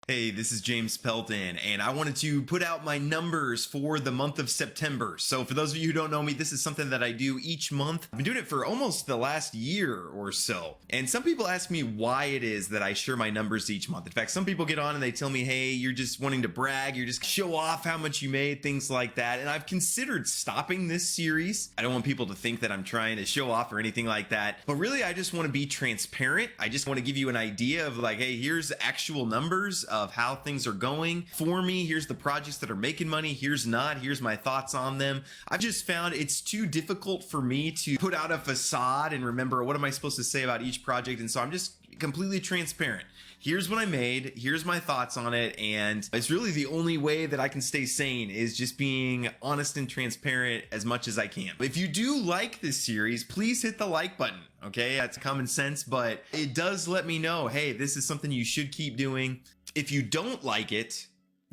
Hey, this is James Pelton, and I wanted to put out my numbers for the month of September. So for those of you who don't know me, this is something that I do each month. I've been doing it for almost the last year or so. And some people ask me why it is that I share my numbers each month. In fact, some people get on and they tell me, hey, you're just wanting to brag, you're just show off how much you made, things like that. And I've considered stopping this series. I don't want people to think that I'm trying to show off or anything like that. But really, I just want to be transparent. I just want to give you an idea of like, hey, here's actual numbers of how things are going for me. Here's the projects that are making money. Here's not. Here's my thoughts on them. I've just found it's too difficult for me to put out a facade and remember what am I supposed to say about each project. And so I'm just completely transparent. Here's what I made. Here's my thoughts on it. And it's really the only way that I can stay sane is just being honest and transparent as much as I can. If you do like this series, please hit the like button. Okay, that's common sense, but it does let me know, hey, this is something you should keep doing. If you don't like it,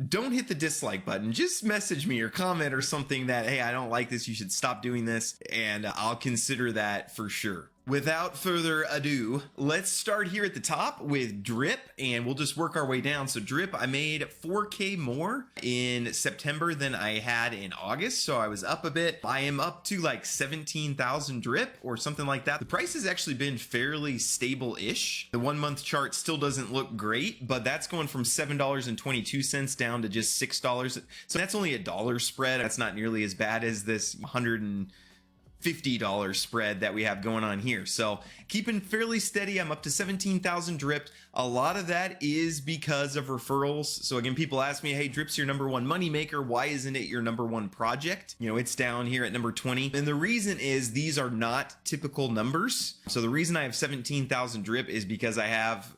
don't hit the dislike button. Just message me or comment or something that, hey, I don't like this. You should stop doing this. And I'll consider that for sure. Without further ado, let's start here at the top with drip and we'll just work our way down. So drip, I made 4K more in September than I had in August. So I was up a bit. I am up to like 17,000 drip or something like that. The price has actually been fairly stable-ish. The 1 month chart still doesn't look great, but that's going from $7.22 down to just $6. So that's only $1 spread. That's not nearly as bad as this $150 spread that we have going on here. So keeping fairly steady. I'm up to 17,000 dripped. A lot of that is because of referrals. So again, people ask me, hey, drip's your number one money maker. Why isn't it your number one project? You know, it's down here at number 20. And the reason is these are not typical numbers. So the reason I have 17,000 drip is because I have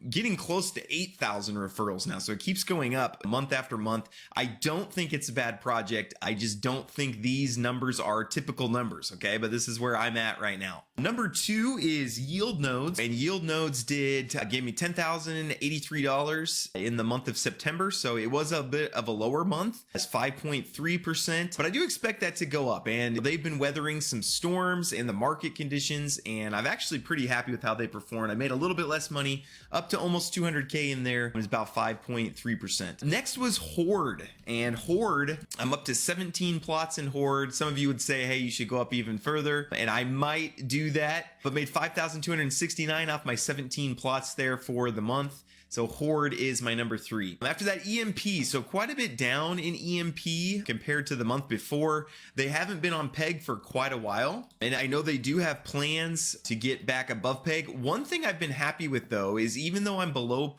getting close to 8,000 referrals now. So it keeps going up month after month. I don't think it's a bad project. I just don't think these numbers are typical numbers. Okay. But this is where I'm at right now. Number 2 is Yieldnodes, and Yieldnodes gave me $10,083 in the month of September. So it was a bit of a lower month. That's 5.3%, but I do expect that to go up, and they've been weathering some storms and the market conditions. And I'm actually pretty happy with how they performed. I made a little bit less money, up to almost 200K in there. It was about 5.3%. Next was HORDE, and HORDE, I'm up to 17 plots in HORDE. Some of you would say, hey, you should go up even further, and I might do that, but made 5,269 off my 17 plots there for the month. So HORDE is my number 3. After that, EMP. So quite a bit down in EMP compared to the month before. They haven't been on peg for quite a while, and I know they do have plans to get back above peg. One thing I've been happy with though is even though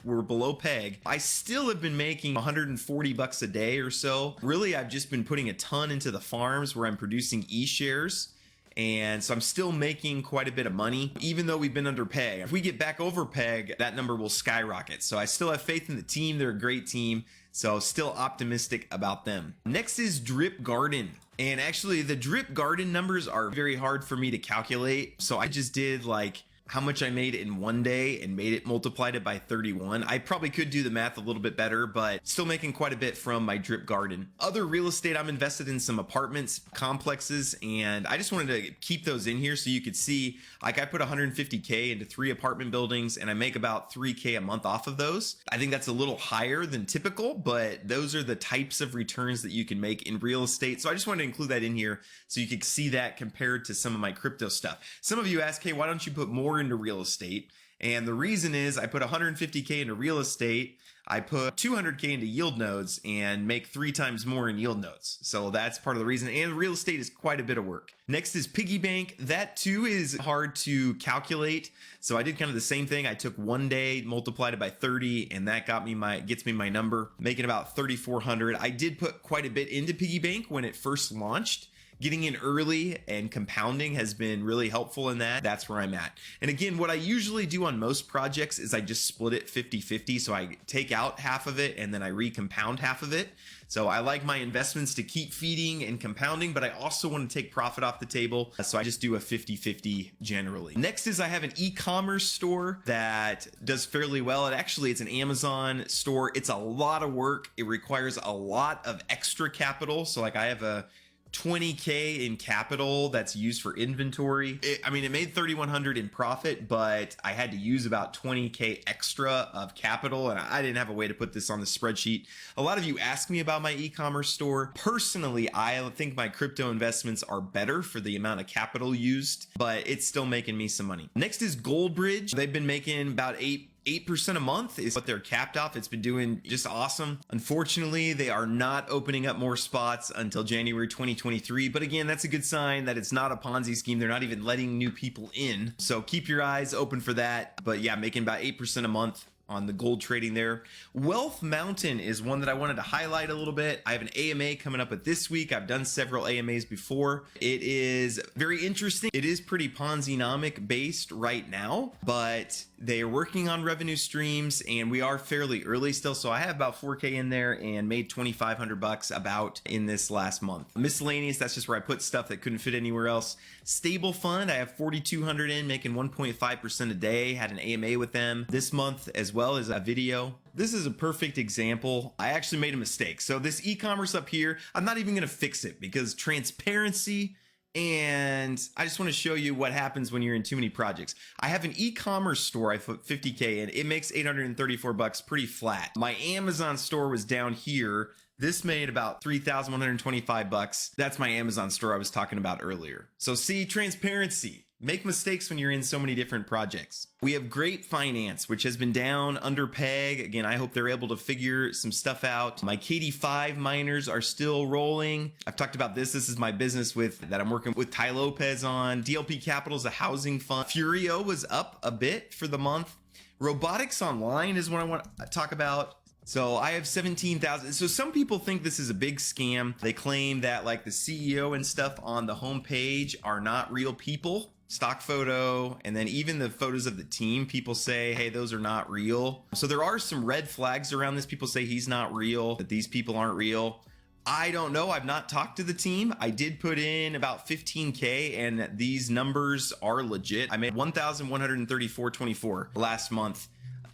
we're below peg, I still have been making 140 bucks a day or so. Really, I've just been putting a ton into the farms where I'm producing e-shares. And so I'm still making quite a bit of money, even though we've been under peg. If we get back over peg, that number will skyrocket. So I still have faith in the team. They're a great team. So still optimistic about them. Next is Drip Garden. And actually the Drip Garden numbers are very hard for me to calculate. So I just did like how much I made in one day and multiplied it by 31. I probably could do the math a little bit better, but still making quite a bit from my drip garden. Other real estate, I'm invested in some apartments, complexes, and I just wanted to keep those in here so you could see, like I put 150K into 3 apartment buildings and I make about 3K a month off of those. I think that's a little higher than typical, but those are the types of returns that you can make in real estate. So I just wanted to include that in here so you could see that compared to some of my crypto stuff. Some of you ask, hey, why don't you put more into real estate? And the reason is I put 150K into real estate, I put 200K into Yieldnodes and make 3 times more in Yieldnodes. So that's part of the reason. And real estate is quite a bit of work. Next is Piggy Bank. That too is hard to calculate. So I did kind of the same thing. I took 1 day, multiplied it by 30, and that gets me my number, making about 3,400. I did put quite a bit into Piggy Bank when it first launched. Getting in early and compounding has been really helpful in that. That's where I'm at. And again, what I usually do on most projects is I just split it 50-50. So I take out half of it and then I recompound half of it. So I like my investments to keep feeding and compounding, but I also want to take profit off the table. So I just do a 50-50 generally. Next is I have an e-commerce store that does fairly well. It's an Amazon store. It's a lot of work. It requires a lot of extra capital. So like I have a 20K in capital that's used for inventory. I mean, it made 3,100 in profit, but I had to use about 20K extra of capital, and I didn't have a way to put this on the spreadsheet. A lot of you ask me about my e-commerce store. Personally, I think my crypto investments are better for the amount of capital used, but it's still making me some money. Next is GoldBridge. They've been making about 8% a month is what they're capped off. It's been doing just awesome. Unfortunately, they are not opening up more spots until January 2023. But again, that's a good sign that it's not a Ponzi scheme. They're not even letting new people in. So keep your eyes open for that. But yeah, making about 8% a month on the gold trading there. WealthMountain is one that I wanted to highlight a little bit. I have an AMA coming up at this week. I've done several AMAs before. It is very interesting. It is pretty Ponzi-nomic based right now, but they are working on revenue streams and we are fairly early still. So I have about 4K in there and made 2,500 bucks about in this last month. Miscellaneous, that's just where I put stuff that couldn't fit anywhere else. StableFund, I have 4,200 in, making 1.5% a day. Had an AMA with them this month as well as a video. This is a perfect example. I actually made a mistake. So this e-commerce up here, I'm not even gonna fix it because transparency, and I just want to show you what happens when you're in too many projects. I have an e-commerce store. I put 50K in. It makes 834 bucks, pretty flat. My Amazon store was down here. This made about 3,125 bucks. That's my Amazon store I was talking about earlier. So see, transparency. Make mistakes when you're in so many different projects. We have Great Finance, which has been down under peg. Again, I hope they're able to figure some stuff out. My KD5 miners are still rolling. I've talked about this. This is my business that I'm working with Ty Lopez on. DLP Capital is a housing fund. Furio was up a bit for the month. Robotics Online is what I want to talk about. So I have 17,000. So some people think this is a big scam. They claim that like the CEO and stuff on the homepage are not real people. Stock photo, and then even the photos of the team, people say, hey, those are not real. So there are some red flags around this. People say he's not real, that these people aren't real. I don't know. I've not talked to the team. I did put in about 15K and these numbers are legit. I made 1,134.24 last month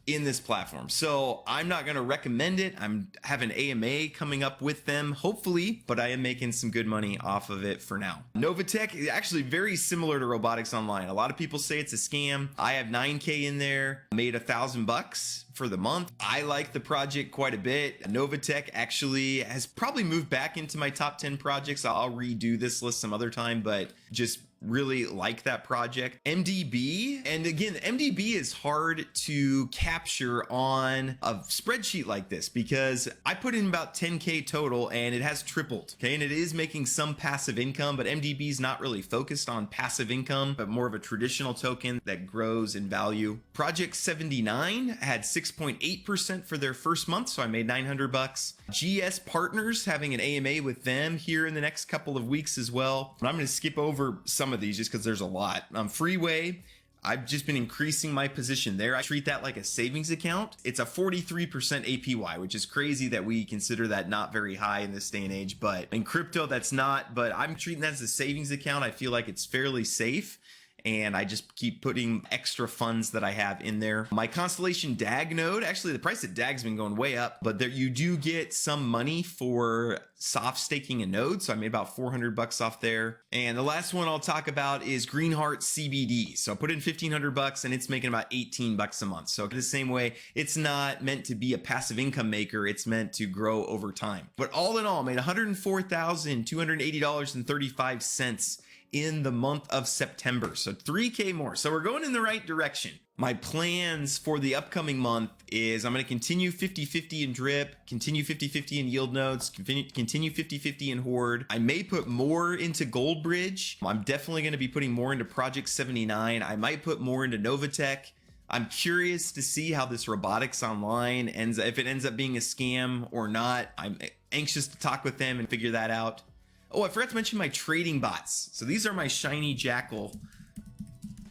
in this platform. So I'm not going to recommend it. I'm having AMA coming up with them, hopefully, but I am making some good money off of it for now. Novatech is actually very similar to Robotics Online. A lot of people say it's a scam. I have 9K in there, made 1,000 bucks for the month. I like the project quite a bit. Novatech actually has probably moved back into my top 10 projects. I'll redo this list some other time, but just really like that project. MDB, and again, MDB is hard to capture on a spreadsheet like this because I put in about 10K total and it has tripled, okay? And it is making some passive income, but MDB is not really focused on passive income, but more of a traditional token that grows in value. Project 79 had 6.8% for their first month, so I made 900 bucks. GS Partners, having an AMA with them here in the next couple of weeks as well. But I'm gonna skip over some of these just because there's a lot. Freeway, I've just been increasing my position there. I treat that like a savings account. It's a 43% APY, which is crazy that we consider that not very high in this day and age, but in crypto that's not, but I'm treating that as a savings account. I feel like it's fairly safe. And I just keep putting extra funds that I have in there. My Constellation DAG node, actually the price of DAG's been going way up, but there you do get some money for soft staking a node. So I made about 400 bucks off there. And the last one I'll talk about is Greenheart CBD. So I put in 1,500 bucks and it's making about 18 bucks a month. So the same way, it's not meant to be a passive income maker. It's meant to grow over time. But all in all, I made $104,280.35 in the month of September. So 3K more. So we're going in the right direction. My plans for the upcoming month is I'm going to continue 50-50 in drip, continue 50-50 in Yieldnodes, continue 50-50 in HORDE. I may put more into GoldBridge. I'm definitely going to be putting more into Project 79. I might put more into Novatech. I'm curious to see how this Robotics Online ends, if it ends up being a scam or not. I'm anxious to talk with them and figure that out. Oh, I forgot to mention my trading bots. So these are my Shiny Jackal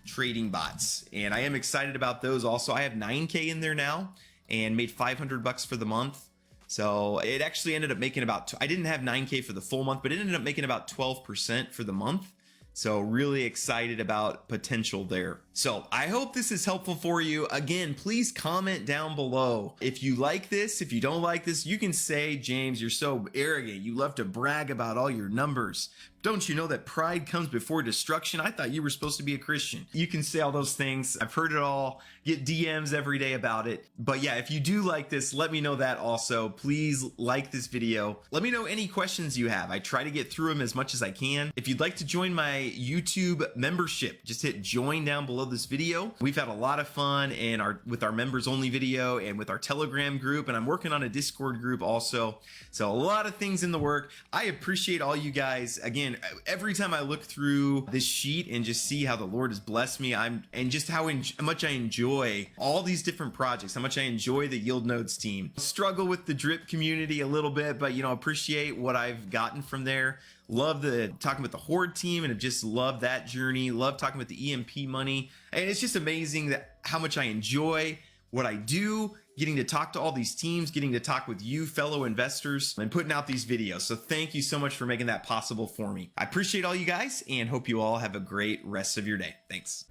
trading bots, and I am excited about those also. I have 9K in there now and made 500 bucks for the month. So it actually ended up making about, I didn't have 9K for the full month, but it ended up making about 12% for the month. So really excited about potential there. So I hope this is helpful for you. Again, please comment down below. If you like this, if you don't like this, you can say, James, you're so arrogant. You love to brag about all your numbers. Don't you know that pride comes before destruction? I thought you were supposed to be a Christian. You can say all those things. I've heard it all. Get DMs every day about it. But yeah, if you do like this, let me know that also. Please like this video. Let me know any questions you have. I try to get through them as much as I can. If you'd like to join my YouTube membership, just hit join down below this video. We've had a lot of fun with our members only video and with our Telegram group, and I'm working on a Discord group also. So a lot of things in the work. I appreciate all you guys. Again, every time I look through this sheet and just see how the Lord has blessed me, and just how much I enjoy all these different projects, how much I enjoy the Yieldnodes team. Struggle with the drip community a little bit, but appreciate what I've gotten from there. Love talking with the HORDE team, and have just loved that journey. Love talking with the EMP money, and it's just amazing how much I enjoy what I do, getting to talk to all these teams, getting to talk with you fellow investors, and putting out these videos. So thank you so much for making that possible for me. I appreciate all you guys, and hope you all have a great rest of your day. Thanks.